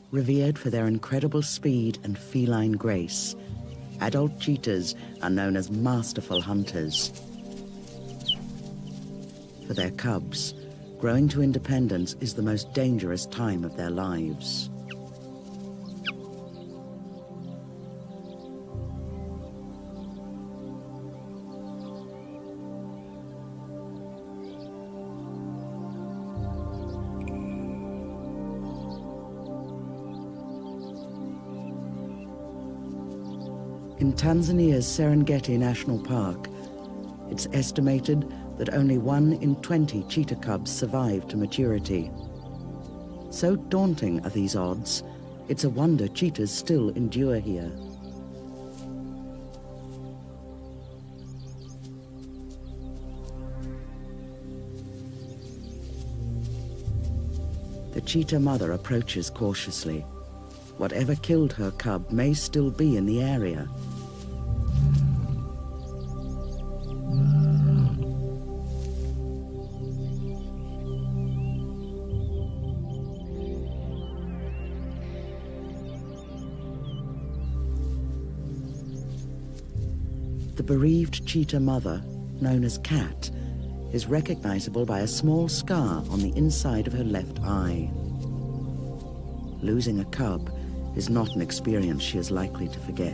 Revered for their incredible speed and feline grace, adult cheetahs are known as masterful hunters. For their cubs, growing to independence is the most dangerous time of their lives. In Tanzania's Serengeti National Park, it's estimated that only 1 in 20 cheetah cubs survive to maturity. So daunting are these odds, it's a wonder cheetahs still endure here. The cheetah mother approaches cautiously. Whatever killed her cub may still be in the area. The bereaved cheetah mother, known as Cat, is recognizable by a small scar on the inside of her left eye. Losing a cub is not an experience she is likely to forget.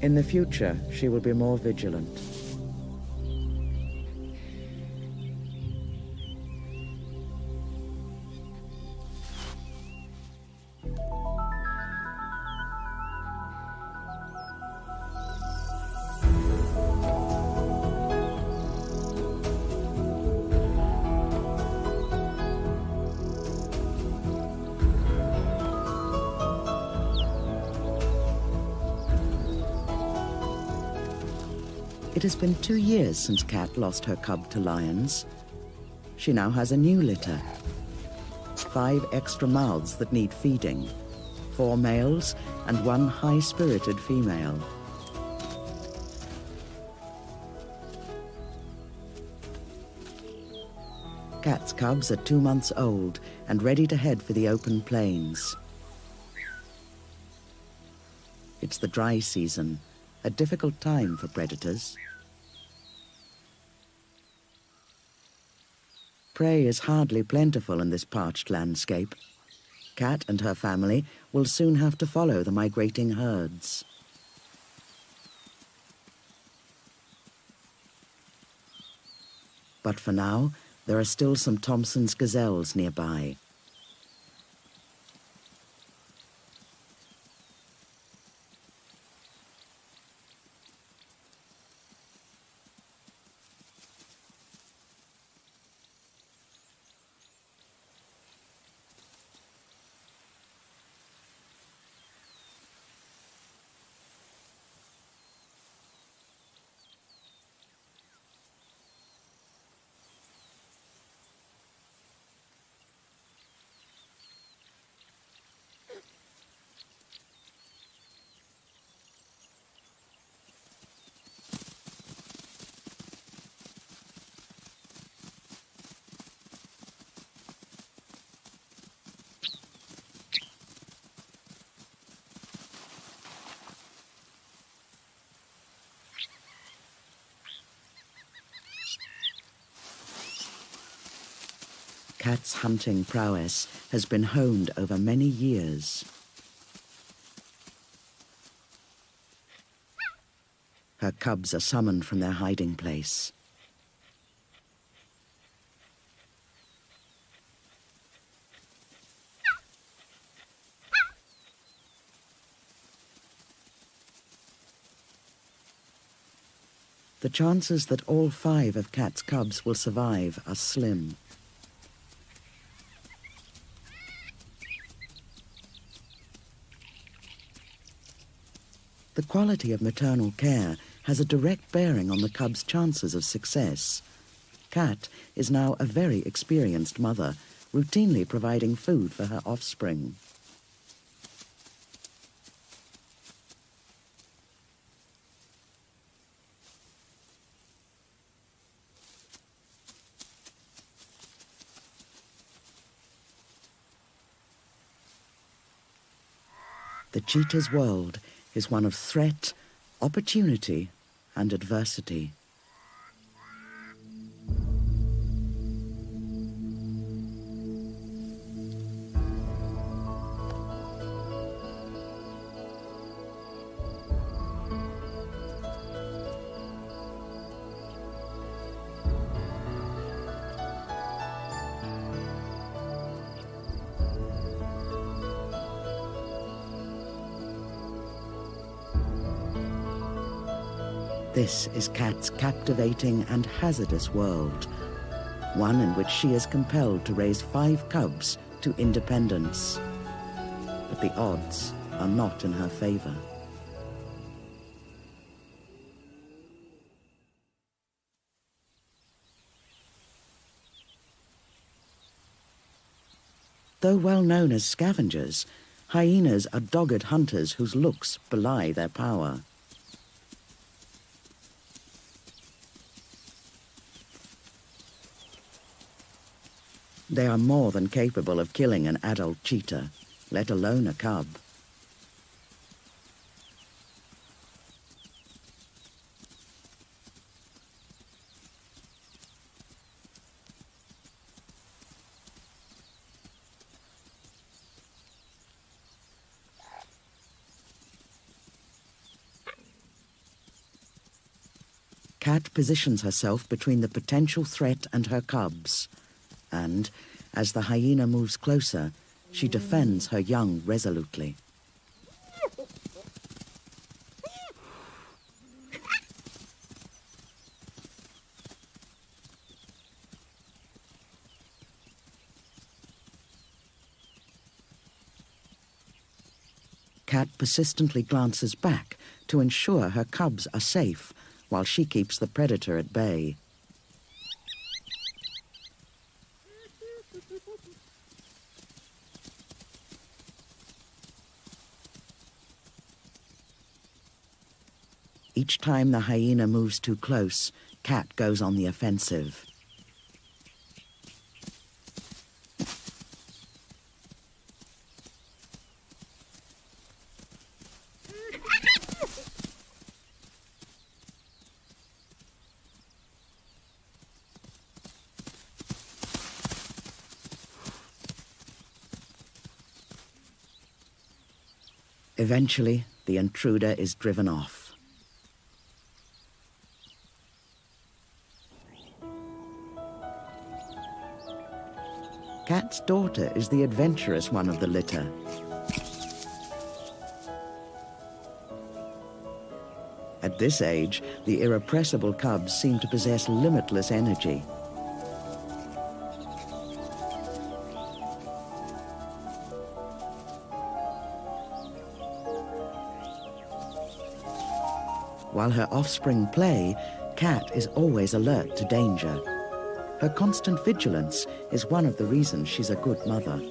In the future, she will be more vigilant. It has been 2 years since Cat lost her cub to lions. She now has a new litter. 5 extra mouths that need feeding, 4 males and 1 high-spirited female. Cat's cubs are 2 months old and ready to head for the open plains. It's the dry season, a difficult time for predators. Prey is hardly plentiful in this parched landscape. Cat and her family will soon have to follow the migrating herds. But for now, there are still some Thompson's gazelles nearby. Cat's hunting prowess has been honed over many years. Her cubs are summoned from their hiding place. The chances that all 5 of Cat's cubs will survive are slim. The quality of maternal care has a direct bearing on the cub's chances of success. Cat is now a very experienced mother, routinely providing food for her offspring. The cheetah's world is one of threat, opportunity, and adversity. This is Cat's captivating and hazardous world, one in which she is compelled to raise 5 cubs to independence. But the odds are not in her favor. Though well known as scavengers, hyenas are dogged hunters whose looks belie their power. They are more than capable of killing an adult cheetah, let alone a cub. Cat positions herself between the potential threat and her cubs, and, as the hyena moves closer, she defends her young resolutely. Cat persistently glances back to ensure her cubs are safe, while she keeps the predator at bay. Each time the hyena moves too close, Cat goes on the offensive. Eventually, the intruder is driven off. Cat's daughter is the adventurous one of the litter. At this age, the irrepressible cubs seem to possess limitless energy. While her offspring play, Cat is always alert to danger. Her constant vigilance is one of the reasons she's a good mother.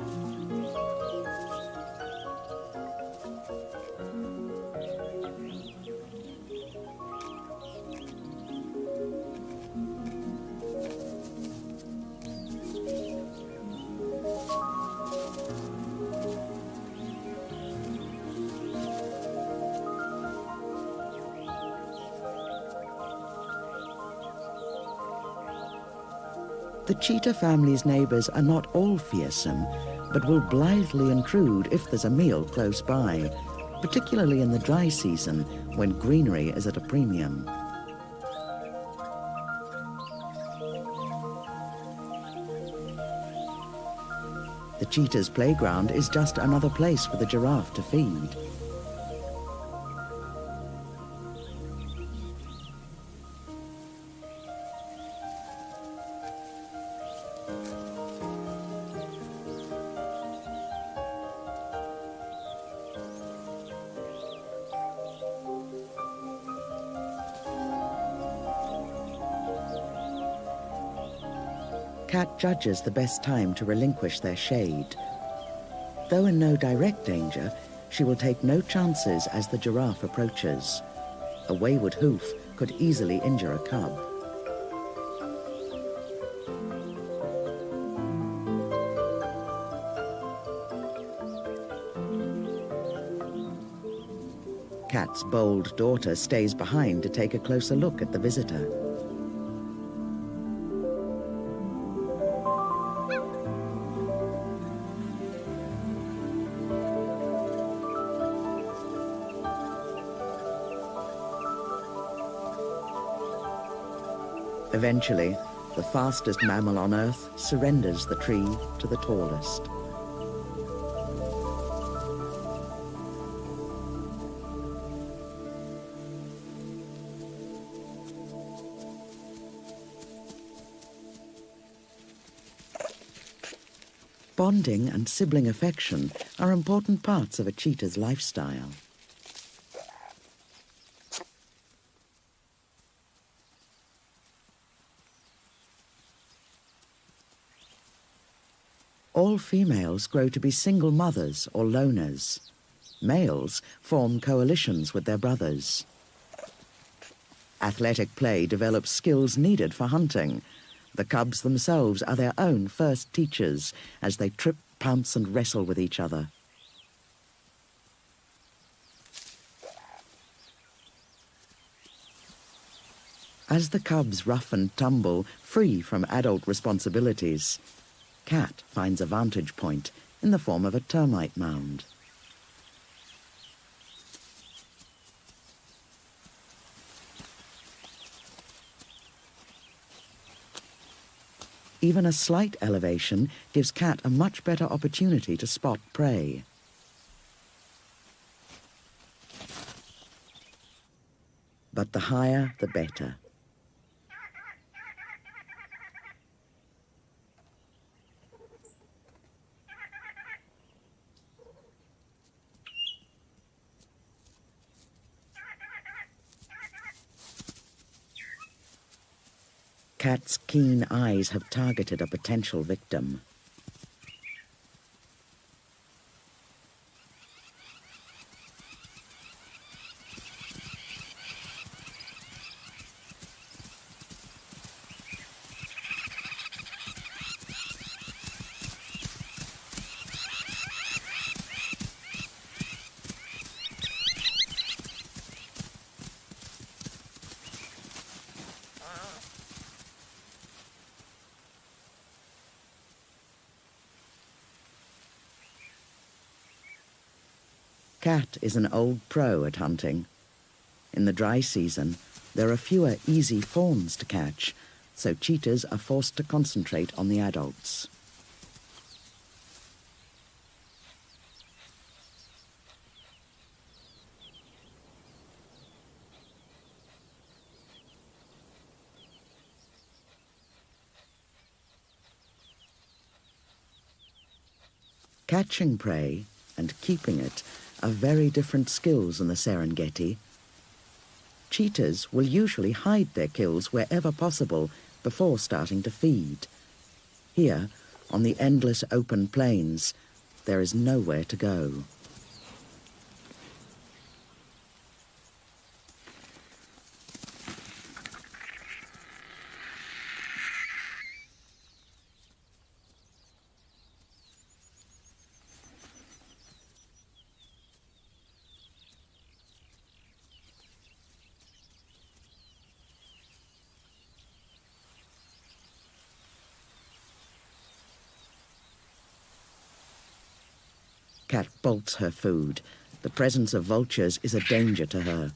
The cheetah family's neighbors are not all fearsome, but will blithely intrude if there's a meal close by, particularly in the dry season when greenery is at a premium. The cheetah's playground is just another place for the giraffe to feed. cat judges the best time to relinquish their shade. Though in no direct danger, she will take no chances as the giraffe approaches. A wayward hoof could easily injure a cub. Cat's bold daughter stays behind to take a closer look at the visitor. Eventually, the fastest mammal on Earth surrenders the tree to the tallest. Bonding and sibling affection are important parts of a cheetah's lifestyle. All females grow to be single mothers or loners. Males form coalitions with their brothers. Athletic play develops skills needed for hunting. The cubs themselves are their own first teachers as they trip, pounce and wrestle with each other. As the cubs rough and tumble, free from adult responsibilities, Cat finds a vantage point in the form of a termite mound. Even a slight elevation gives Cat a much better opportunity to spot prey. But the higher, the better. Cat's keen eyes have targeted a potential victim. Cat is an old pro at hunting. In the dry season, there are fewer easy fawns to catch, so cheetahs are forced to concentrate on the adults. Catching prey and keeping it are very different skills in the Serengeti. Cheetahs will usually hide their kills wherever possible before starting to feed. Here, on the endless open plains, there is nowhere to go. Cat bolts her food. The presence of vultures is a danger to her.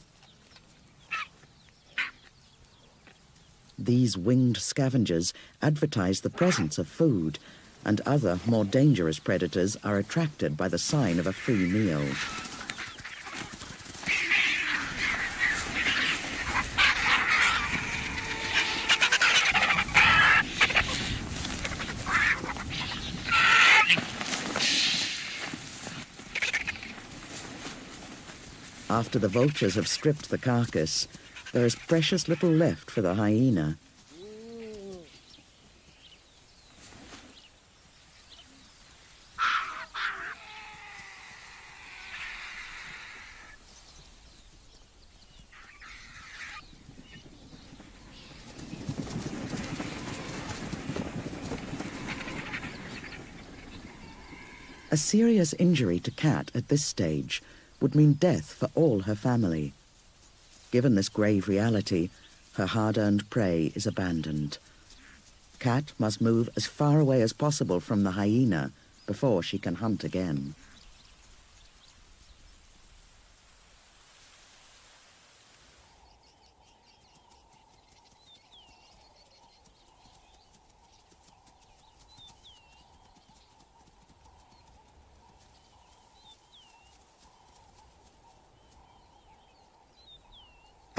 These winged scavengers advertise the presence of food, and other, more dangerous predators are attracted by the sign of a free meal. After the vultures have stripped the carcass, there is precious little left for the hyena. A serious injury to Cat at this stage would mean death for all her family. Given this grave reality, her hard-earned prey is abandoned. Cat must move as far away as possible from the hyena before she can hunt again.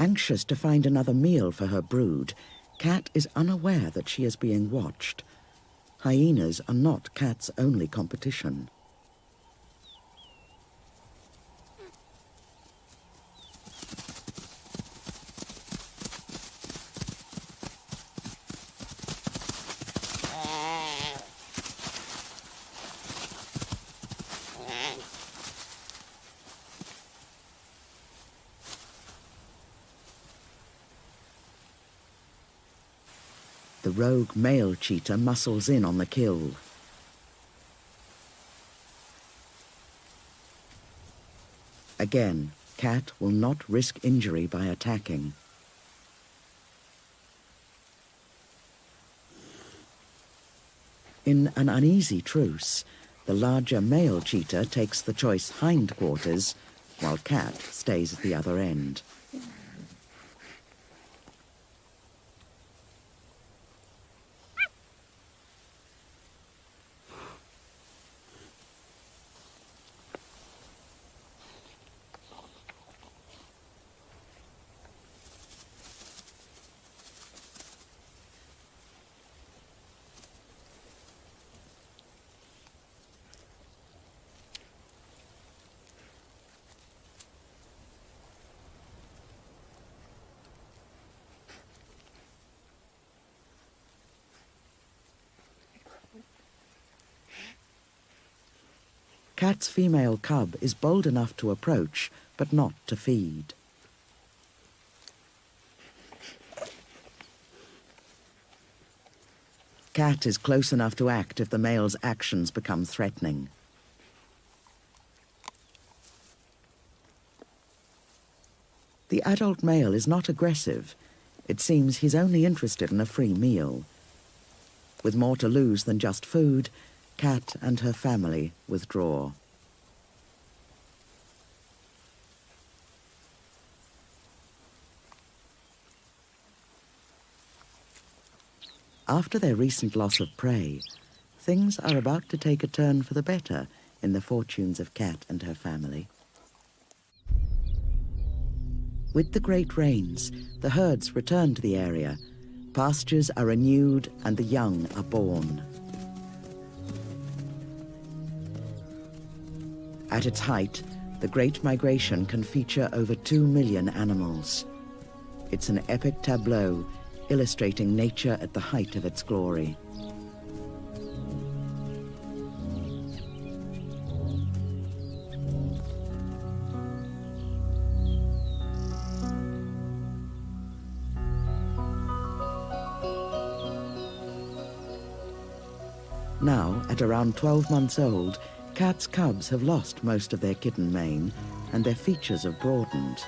Anxious to find another meal for her brood, Cat is unaware that she is being watched. Hyenas are not Cat's only competition. The rogue male cheetah muscles in on the kill. Again, Cat will not risk injury by attacking. In an uneasy truce, the larger male cheetah takes the choice hindquarters, while Cat stays at the other end. Cat's female cub is bold enough to approach, but not to feed. Cat is close enough to act if the male's actions become threatening. The adult male is not aggressive. It seems he's only interested in a free meal. With more to lose than just food, Cat and her family withdraw. After their recent loss of prey, things are about to take a turn for the better in the fortunes of Cat and her family. With the great rains, the herds return to the area. Pastures are renewed and the young are born. At its height, the Great Migration can feature over 2 million animals. It's an epic tableau illustrating nature at the height of its glory. Now, at around 12 months old, Cat's cubs have lost most of their kitten mane and their features have broadened.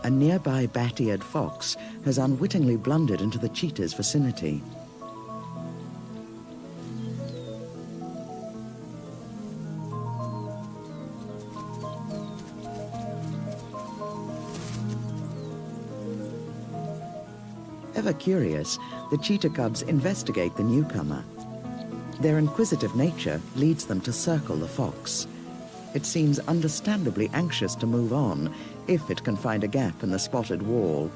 A nearby bat-eared fox has unwittingly blundered into the cheetah's vicinity. Ever curious, the cheetah cubs investigate the newcomer. Their inquisitive nature leads them to circle the fox. It seems understandably anxious to move on if it can find a gap in the spotted wall.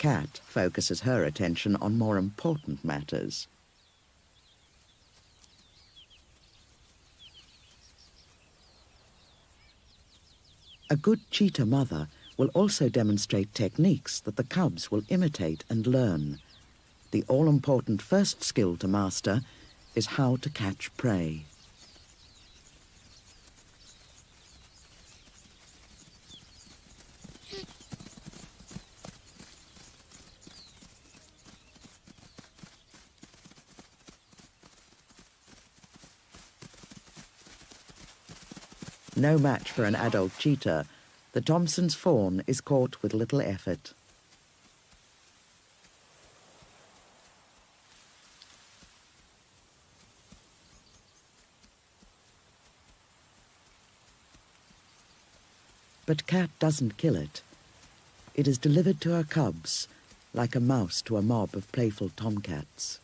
Cat focuses her attention on more important matters. A good cheetah mother will also demonstrate techniques that the cubs will imitate and learn. The all-important first skill to master is how to catch prey. No match for an adult cheetah, the Thompson's fawn is caught with little effort. But Cat doesn't kill it. It is delivered to her cubs, like a mouse to a mob of playful tomcats.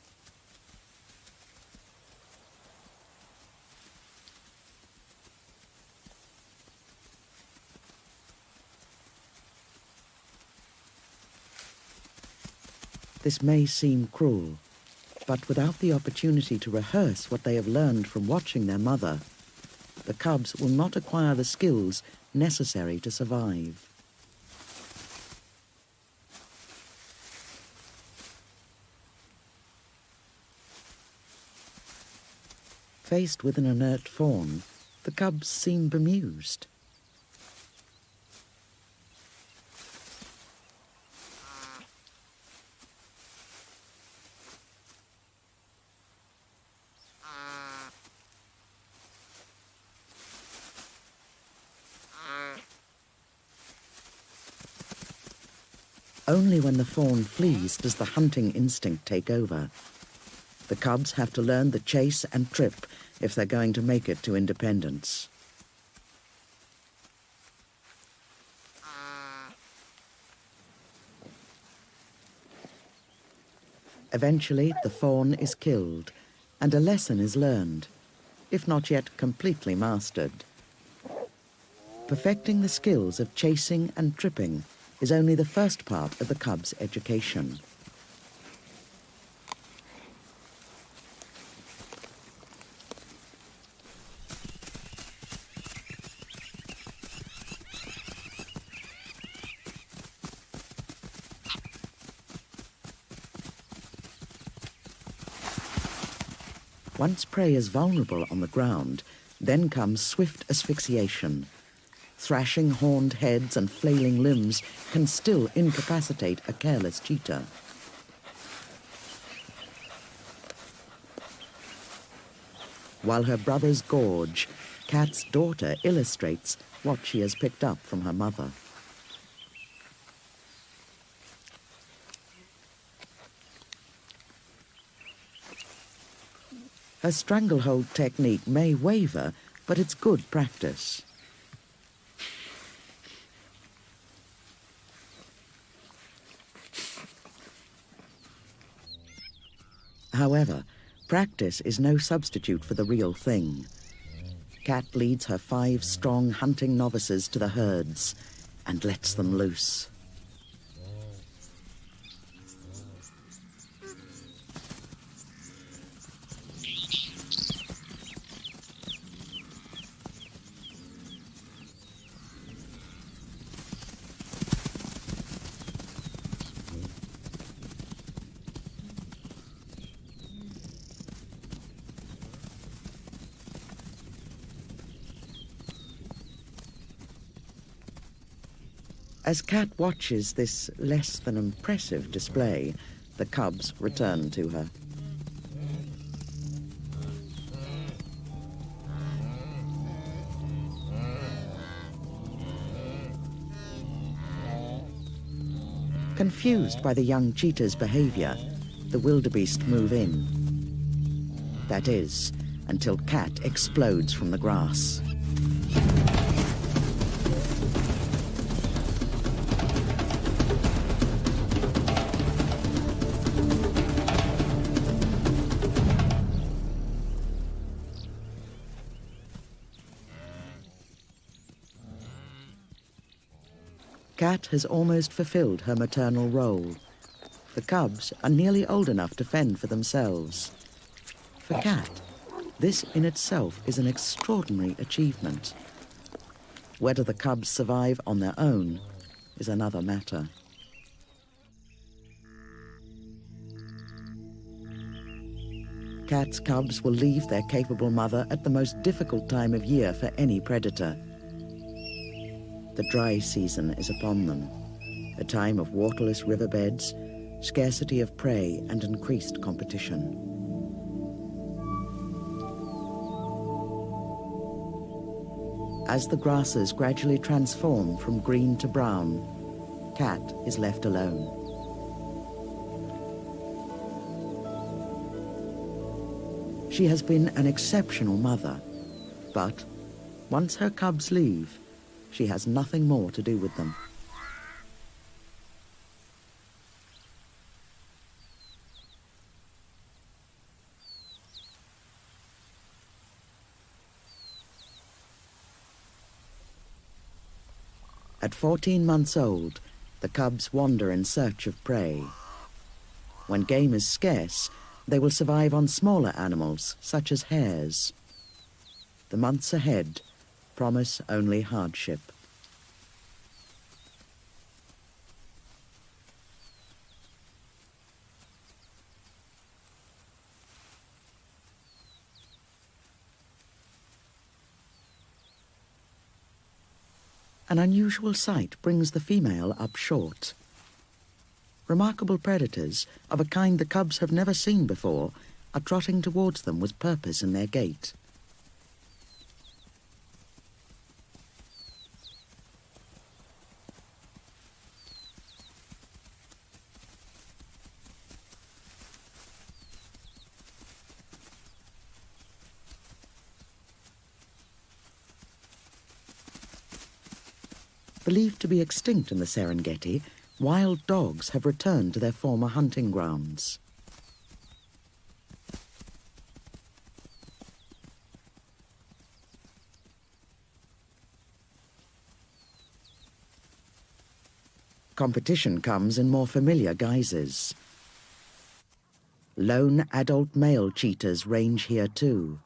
This may seem cruel, but without the opportunity to rehearse what they have learned from watching their mother, the cubs will not acquire the skills necessary to survive. Faced with an inert fawn, the cubs seem bemused. Only when the fawn flees does the hunting instinct take over. The cubs have to learn the chase and trip if they're going to make it to independence. Eventually, the fawn is killed, and a lesson is learned, if not yet completely mastered. Perfecting the skills of chasing and tripping is only the first part of the cub's education. Once prey is vulnerable on the ground, then comes swift asphyxiation. Thrashing horned heads and flailing limbs can still incapacitate a careless cheetah. While her brothers gorge, Cat's daughter illustrates what she has picked up from her mother. Her stranglehold technique may waver, but it's good practice. However, practice is no substitute for the real thing. Cat leads her 5 strong hunting novices to the herds and lets them loose. As Cat watches this less than impressive display, the cubs return to her. Confused by the young cheetah's behavior, the wildebeest move in. That is, until Cat explodes from the grass. Cat has almost fulfilled her maternal role. The cubs are nearly old enough to fend for themselves. For Cat, this in itself is an extraordinary achievement. Whether the cubs survive on their own is another matter. Cat's cubs will leave their capable mother at the most difficult time of year for any predator. The dry season is upon them, a time of waterless riverbeds, scarcity of prey, and increased competition. As the grasses gradually transform from green to brown, Cat is left alone. She has been an exceptional mother, but once her cubs leave, she has nothing more to do with them. At 14 months old, the cubs wander in search of prey. When game is scarce, they will survive on smaller animals, such as hares. The months ahead promise only hardship. An unusual sight brings the female up short. Remarkable predators, of a kind the cubs have never seen before, are trotting towards them with purpose in their gait. Believed to be extinct in the Serengeti, wild dogs have returned to their former hunting grounds. Competition comes in more familiar guises. Lone adult male cheetahs range here too.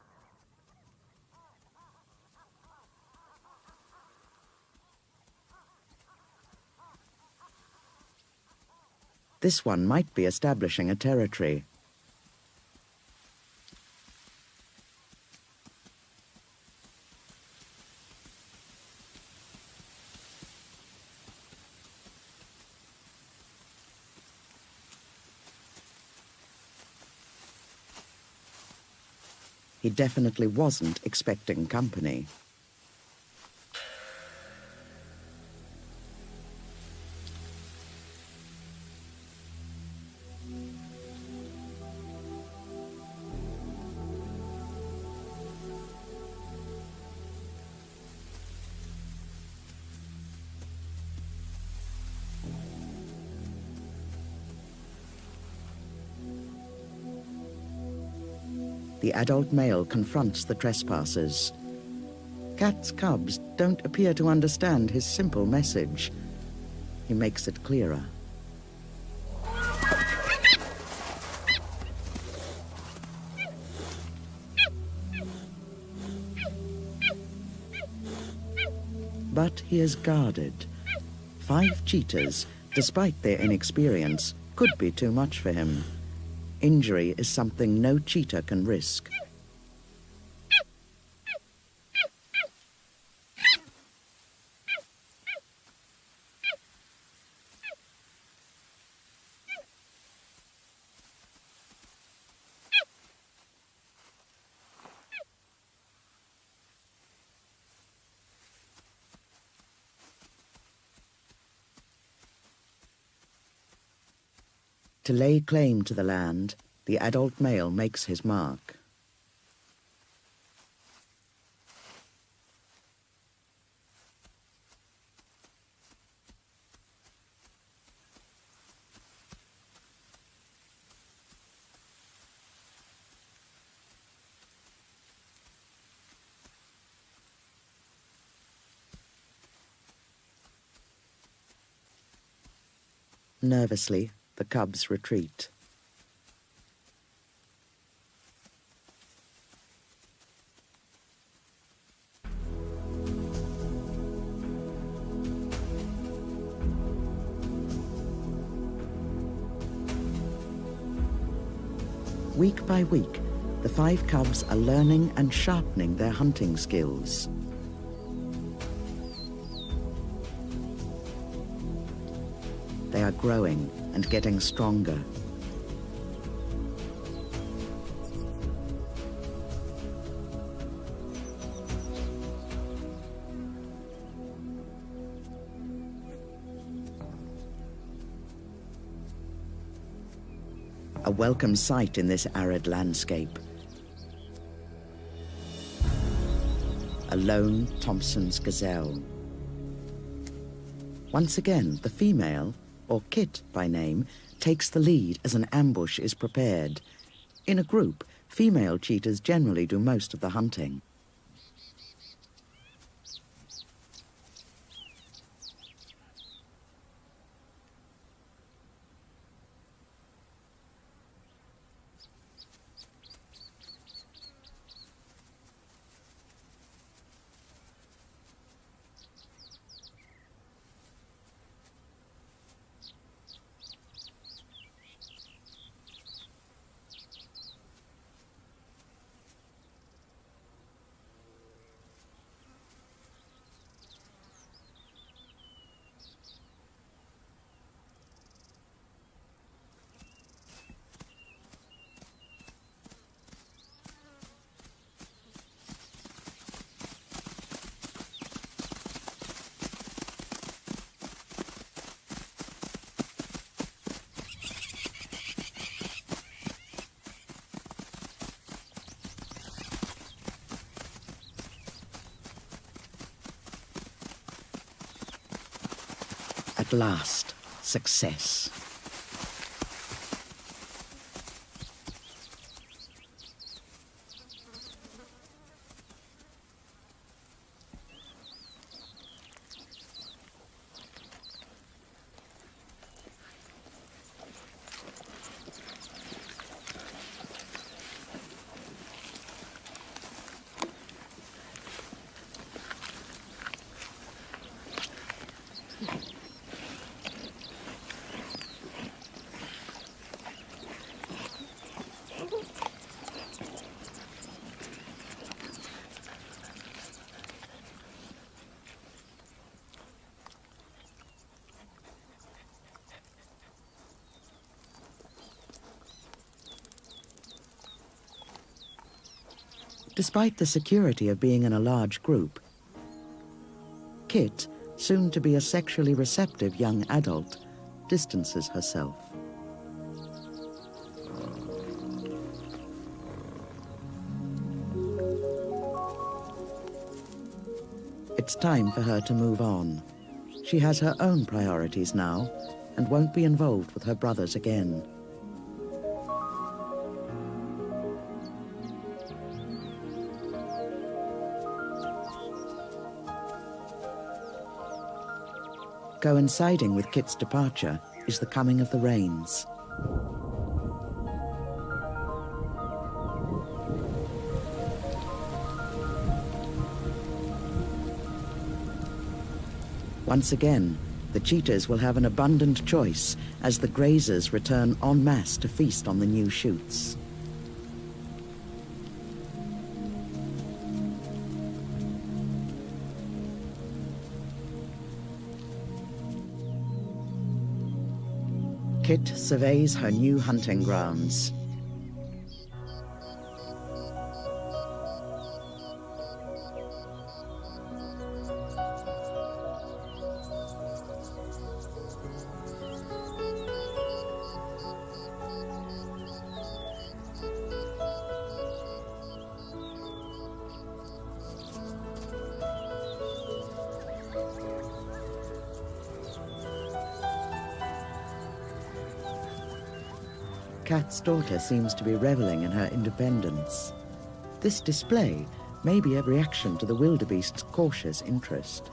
This one might be establishing a territory. He definitely wasn't expecting company. The adult male confronts the trespassers. Cat's cubs don't appear to understand his simple message. He makes it clearer. But he is guarded. 5 cheetahs, despite their inexperience, could be too much for him. Injury is something no cheetah can risk. To lay claim to the land, the adult male makes his mark. Nervously, the cubs retreat. Week by week, the 5 cubs are learning and sharpening their hunting skills. They are growing and getting stronger. A welcome sight in this arid landscape. A lone Thompson's gazelle. Once again, the female, or Kit by name, takes the lead as an ambush is prepared. In a group, female cheetahs generally do most of the hunting. At last, success. Despite the security of being in a large group, Kit, soon to be a sexually receptive young adult, distances herself. It's time for her to move on. She has her own priorities now and won't be involved with her brothers again. Coinciding with Kit's departure is the coming of the rains. Once again, the cheetahs will have an abundant choice as the grazers return en masse to feast on the new shoots. Kit surveys her new hunting grounds. Kat's daughter seems to be reveling in her independence. This display may be a reaction to the wildebeest's cautious interest.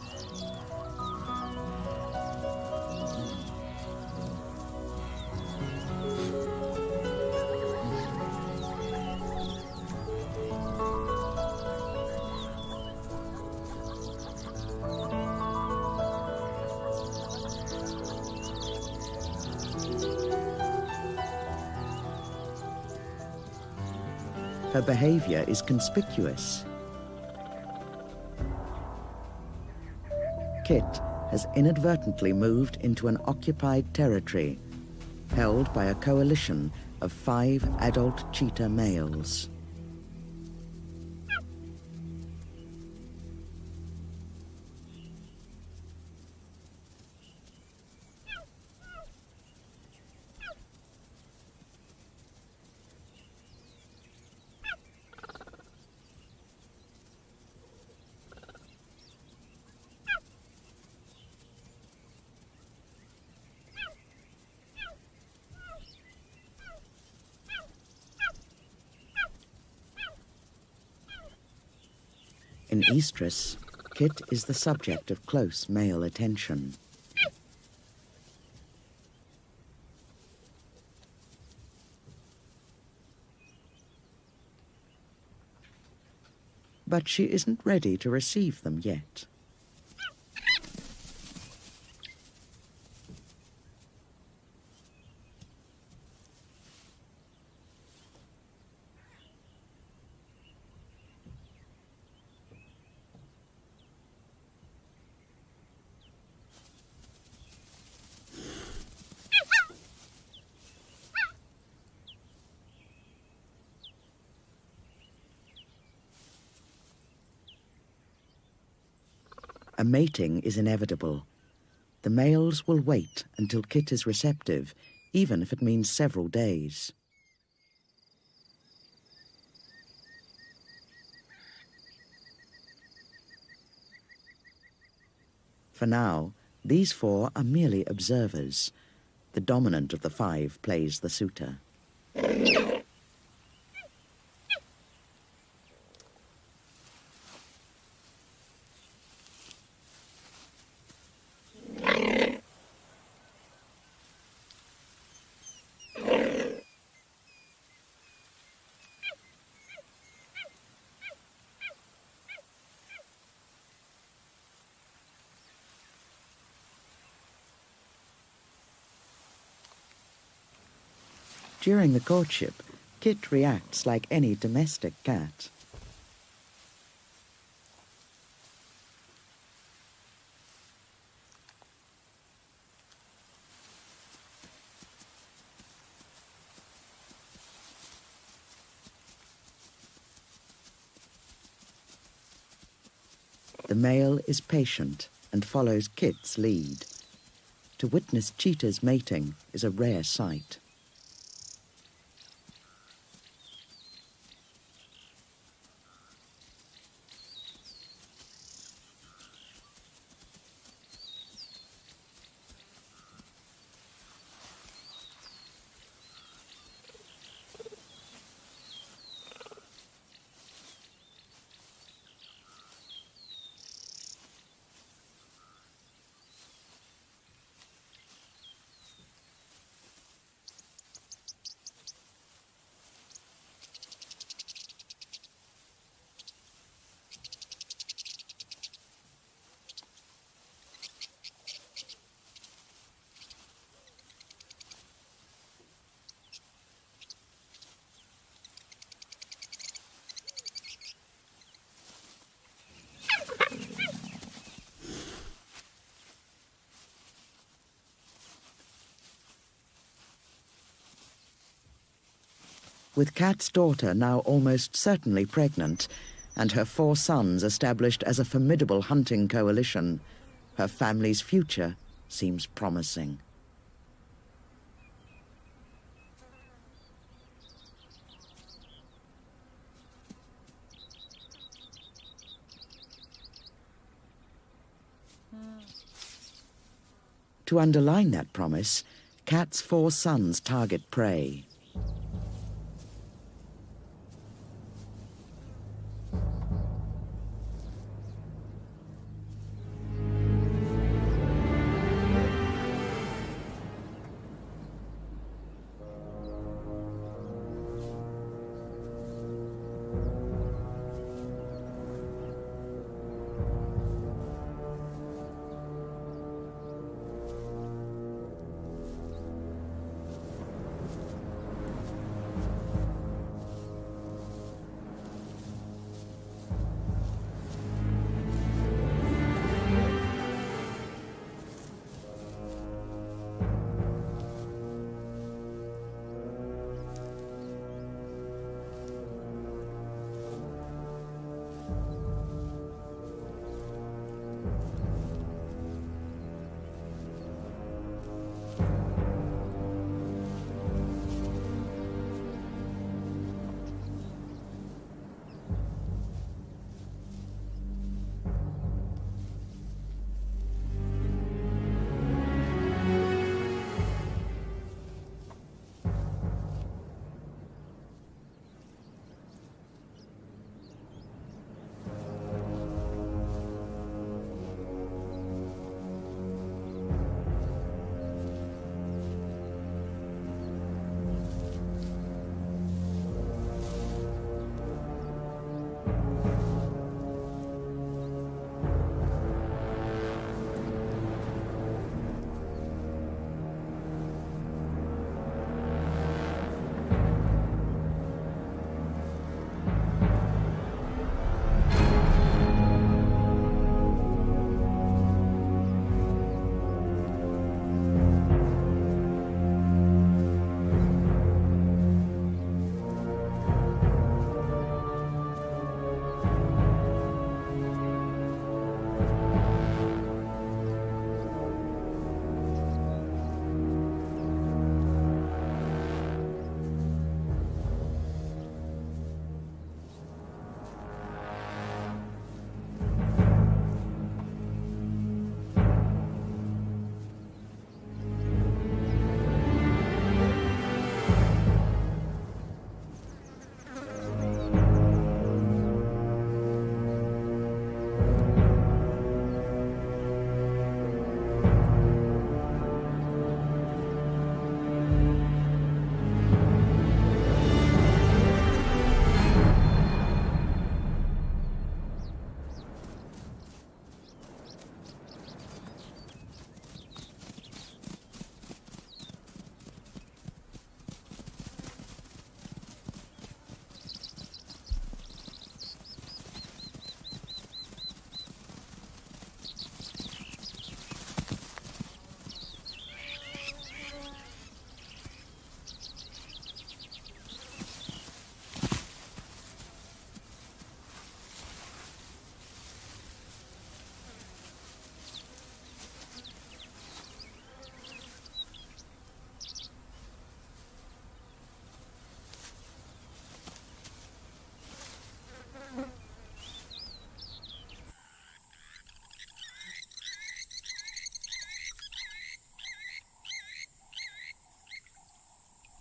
Her behavior is conspicuous. Kit has inadvertently moved into an occupied territory held by a coalition of 5 adult cheetah males. In estrus, Kit is the subject of close male attention. But she isn't ready to receive them yet. A mating is inevitable. The males will wait until Kit is receptive, even if it means several days. For now, these 4 are merely observers. The dominant of the 5 plays the suitor. During the courtship, Kit reacts like any domestic cat. The male is patient and follows Kit's lead. To witness cheetahs mating is a rare sight. With Kat's daughter now almost certainly pregnant, and her 4 sons established as a formidable hunting coalition, her family's future seems promising. To underline that promise, Kat's 4 sons target prey.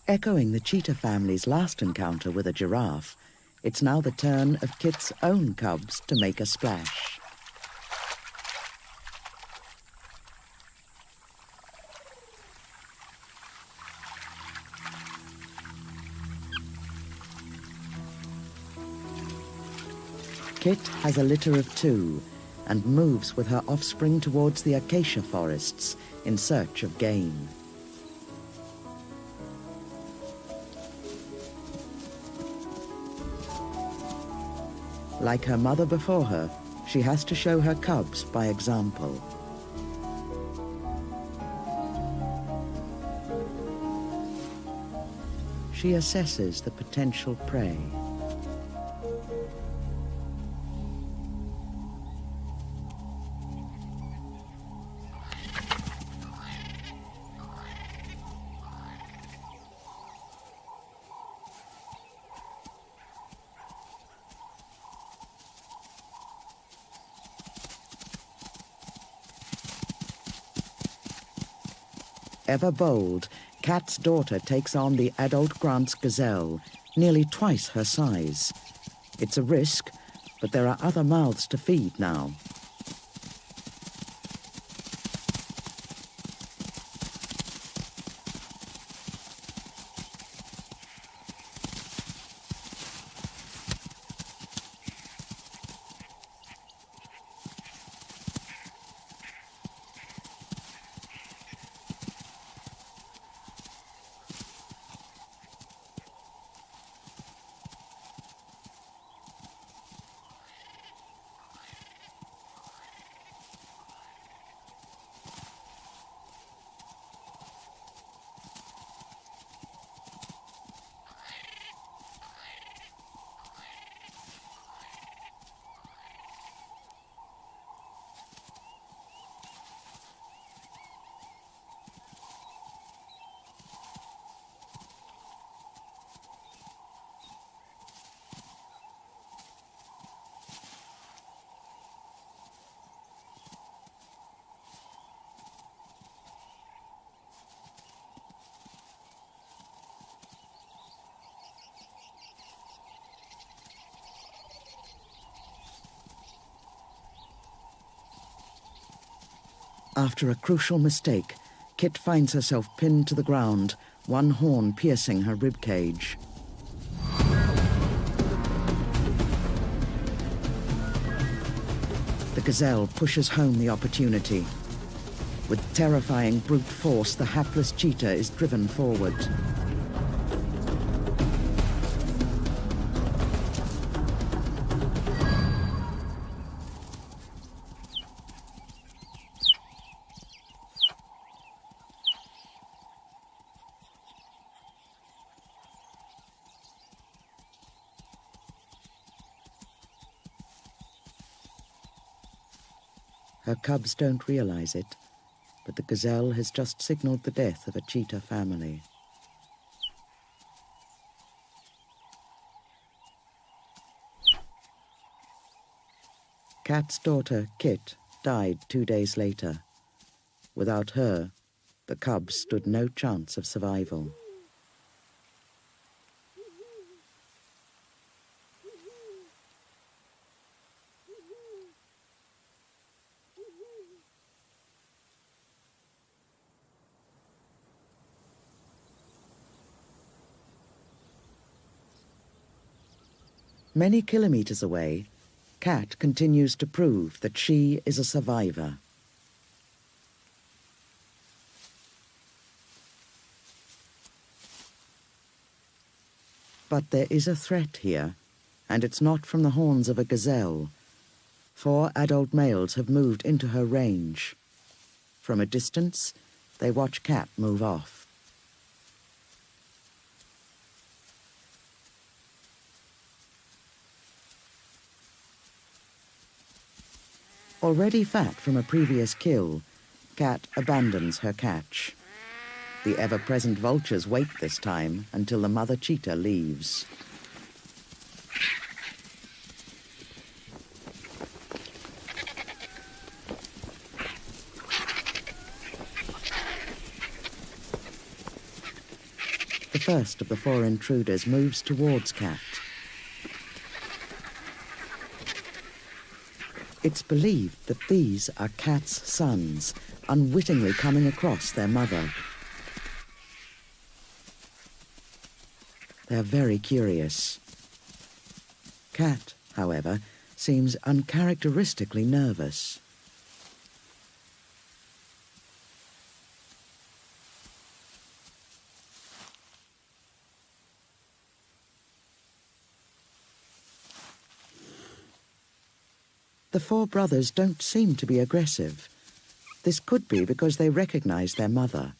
Echoing the cheetah family's last encounter with a giraffe, it's now the turn of Kit's own cubs to make a splash. Kit has a litter of 2 and moves with her offspring towards the acacia forests in search of game. Like her mother before her, she has to show her cubs by example. She assesses the potential prey. Ever bold, Kat's daughter takes on the adult Grant's gazelle, nearly twice her size. It's a risk, but there are other mouths to feed now. After a crucial mistake, Kit finds herself pinned to the ground, one horn piercing her ribcage. The gazelle pushes home the opportunity. With terrifying brute force, the hapless cheetah is driven forward. Her cubs don't realize it, but the gazelle has just signaled the death of a cheetah family. Kat's daughter, Kit, died 2 days later. Without her, the cubs stood no chance of survival. Many kilometers away, Kat continues to prove that she is a survivor. But there is a threat here, and it's not from the horns of a gazelle. 4 adult males have moved into her range. From a distance, they watch Kat move off. Already fat from a previous kill, Kat abandons her catch. The ever-present vultures wait this time until the mother cheetah leaves. The first of the four intruders moves towards Cat. It's believed that these are Cat's sons, unwittingly coming across their mother. They're very curious. Cat, however, seems uncharacteristically nervous. The four brothers don't seem to be aggressive. This could be because they recognize their mother.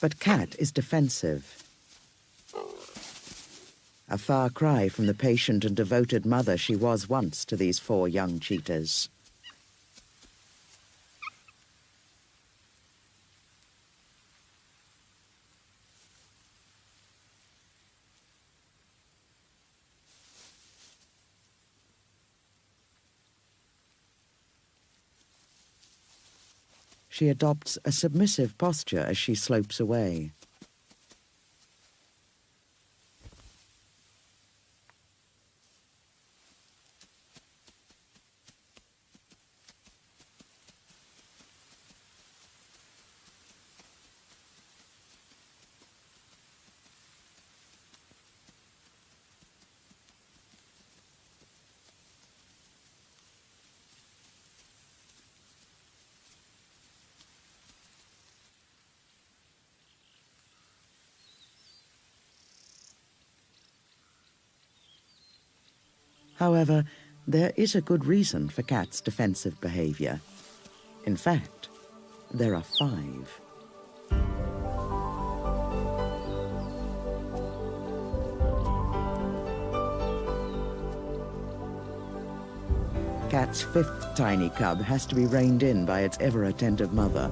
But Cat is defensive. A far cry from the patient and devoted mother she was once to these four young cheetahs. She adopts a submissive posture as she slopes away. However, there is a good reason for Cat's defensive behavior. In fact, there are 5. Cat's 5th tiny cub has to be reined in by its ever-attentive mother.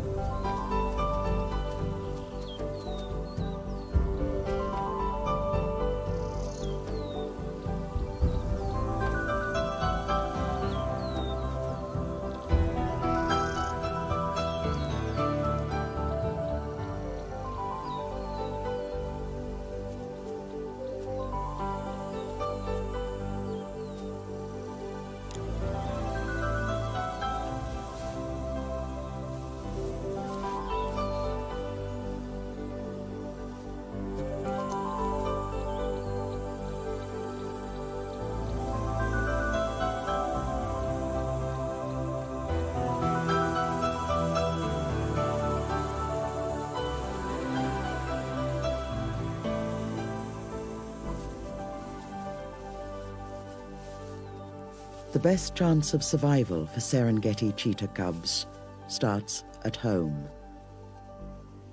The best chance of survival for Serengeti cheetah cubs starts at home.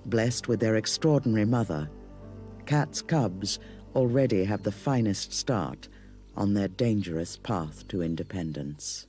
Blessed with their extraordinary mother, Cat's cubs already have the finest start on their dangerous path to independence.